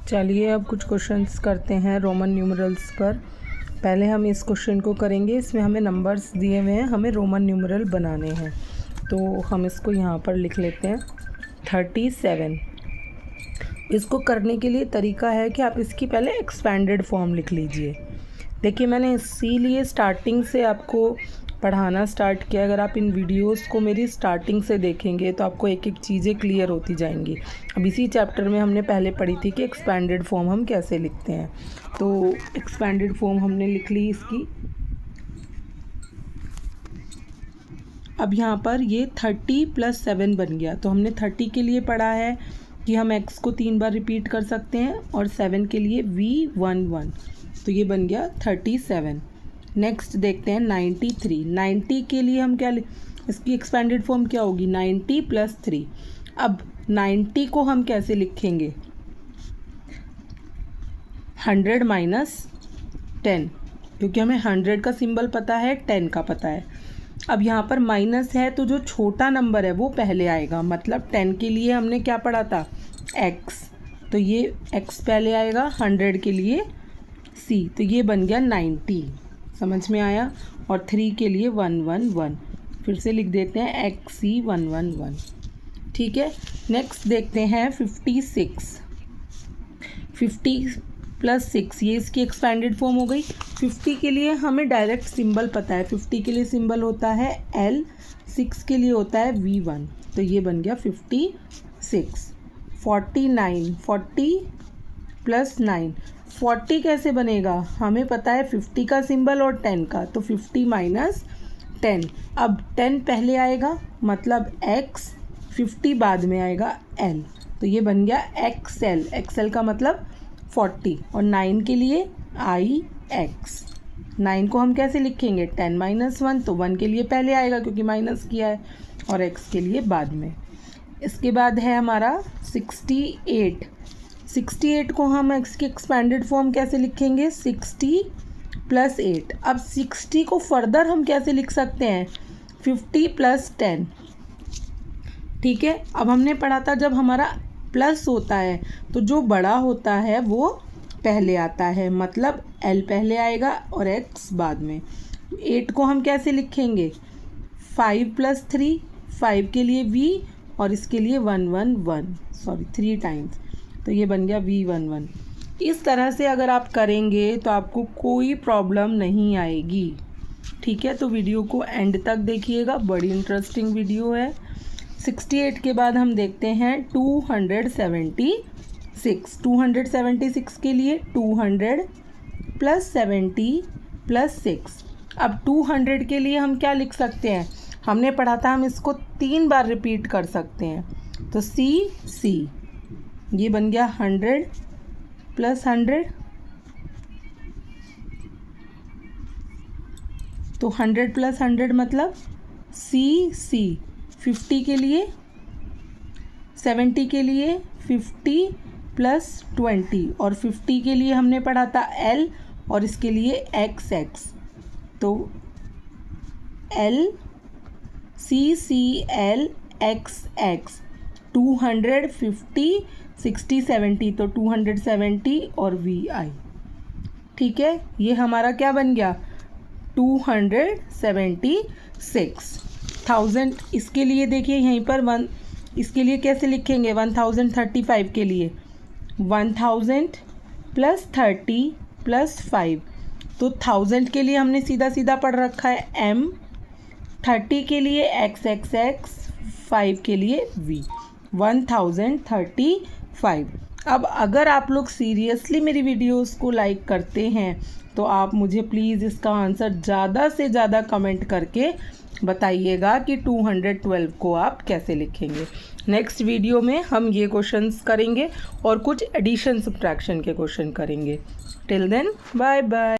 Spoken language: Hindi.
चलिए अब कुछ क्वेश्चंस करते हैं रोमन न्यूमरल्स पर। पहले हम इस क्वेश्चन को करेंगे। इसमें हमें नंबर्स दिए हुए हैं, हमें रोमन न्यूमरल बनाने हैं। तो हम इसको यहाँ पर लिख लेते हैं 37। इसको करने के लिए तरीका है कि आप इसकी पहले एक्सपेंडेड फॉर्म लिख लीजिए। देखिए मैंने इसीलिए स्टार्टिंग से आपको पढ़ाना स्टार्ट किया। अगर आप इन वीडियोस को मेरी स्टार्टिंग से देखेंगे तो आपको एक एक चीज़ें क्लियर होती जाएंगी। अब इसी चैप्टर में हमने पहले पढ़ी थी कि एक्सपेंडेड फॉर्म हम कैसे लिखते हैं। तो एक्सपेंडेड फॉर्म हमने लिख ली इसकी। अब यहाँ पर ये 30 + 7 बन गया। तो हमने 30 के लिए पढ़ा है कि हम x को 3 बार रिपीट कर सकते हैं और 7 के लिए V11। तो ये बन गया 37। नेक्स्ट देखते हैं 93। 90 के लिए हम क्या इसकी एक्सपेंडेड फॉर्म क्या होगी? 90 + 3। अब 90 को हम कैसे लिखेंगे? 100 - 10, क्योंकि हमें 100 का सिंबल पता है, 10 का पता है। अब यहाँ पर माइनस है तो जो छोटा नंबर है वो पहले आएगा। मतलब 10 के लिए हमने क्या पढ़ा था? x। तो ये x पहले आएगा। 100 के लिए c। तो ये बन गया 90। समझ में आया? और 3 के लिए 111। फिर से लिख देते हैं XC 111। ठीक है। नेक्स्ट देखते हैं 56। 50 + 6, ये इसकी एक्सपेंडेड फॉर्म हो गई। 50 के लिए हमें डायरेक्ट सिंबल पता है। 50 के लिए सिंबल होता है L, 6 के लिए होता है V1। तो ये बन गया 56। 49, 40 + 9। 40 कैसे बनेगा? हमें पता है 50 का सिंबल और 10 का। तो 50 - 10। अब 10 पहले आएगा मतलब x, 50 बाद में आएगा l। तो ये बन गया XL। XL का मतलब 40। और 9 के लिए IX। 9 को हम कैसे लिखेंगे? 10 - 1। तो 1 के लिए पहले आएगा क्योंकि माइनस किया है, और x के लिए बाद में। इसके बाद है हमारा 68। 68 को हम x की एक्सपेंडेड फॉर्म कैसे लिखेंगे? 60 + 8। अब 60 को फर्दर हम कैसे लिख सकते हैं? 50 + 10। ठीक है। अब हमने पढ़ा था जब हमारा प्लस होता है तो जो बड़ा होता है वो पहले आता है, मतलब l पहले आएगा और x बाद में। 8 को हम कैसे लिखेंगे? 5 + 3। 5 के लिए v और इसके लिए 3 टाइम्स। तो ये बन गया V11। इस तरह से अगर आप करेंगे तो आपको कोई प्रॉब्लम नहीं आएगी। ठीक है। तो वीडियो को एंड तक देखिएगा, बड़ी इंटरेस्टिंग वीडियो है। 68 के बाद हम देखते हैं 276। 276 के लिए 200 + 70 + 6। अब 200 के लिए हम क्या लिख सकते हैं? हमने पढ़ा था हम इसको 3 बार रिपीट कर सकते हैं। तो C। ये बन गया 100 + 100। तो 100 + 100 मतलब CC। 50 के लिए 70 के लिए 50 + 20, और 50 के लिए हमने पढ़ा था L और इसके लिए XX। तो L CC L XX। 200 50 60 70, तो 270 और VI। ठीक है। ये हमारा क्या बन गया? 276। 1000 इसके लिए देखिए यहीं पर 1। इसके लिए कैसे लिखेंगे? 1035 के लिए 1000 + 30 + 5। तो 1000 के लिए हमने सीधा सीधा पढ़ रखा है M। 30 के लिए XXX, 5 के लिए V। 1035। अब अगर आप लोग सीरियसली मेरी वीडियोस को लाइक करते हैं तो आप मुझे प्लीज़ इसका आंसर ज़्यादा से ज़्यादा कमेंट करके बताइएगा कि 212 को आप कैसे लिखेंगे। नेक्स्ट वीडियो में हम ये क्वेश्चंस करेंगे और कुछ एडिशन सब्ट्रैक्शन के क्वेश्चन करेंगे। Till then bye bye.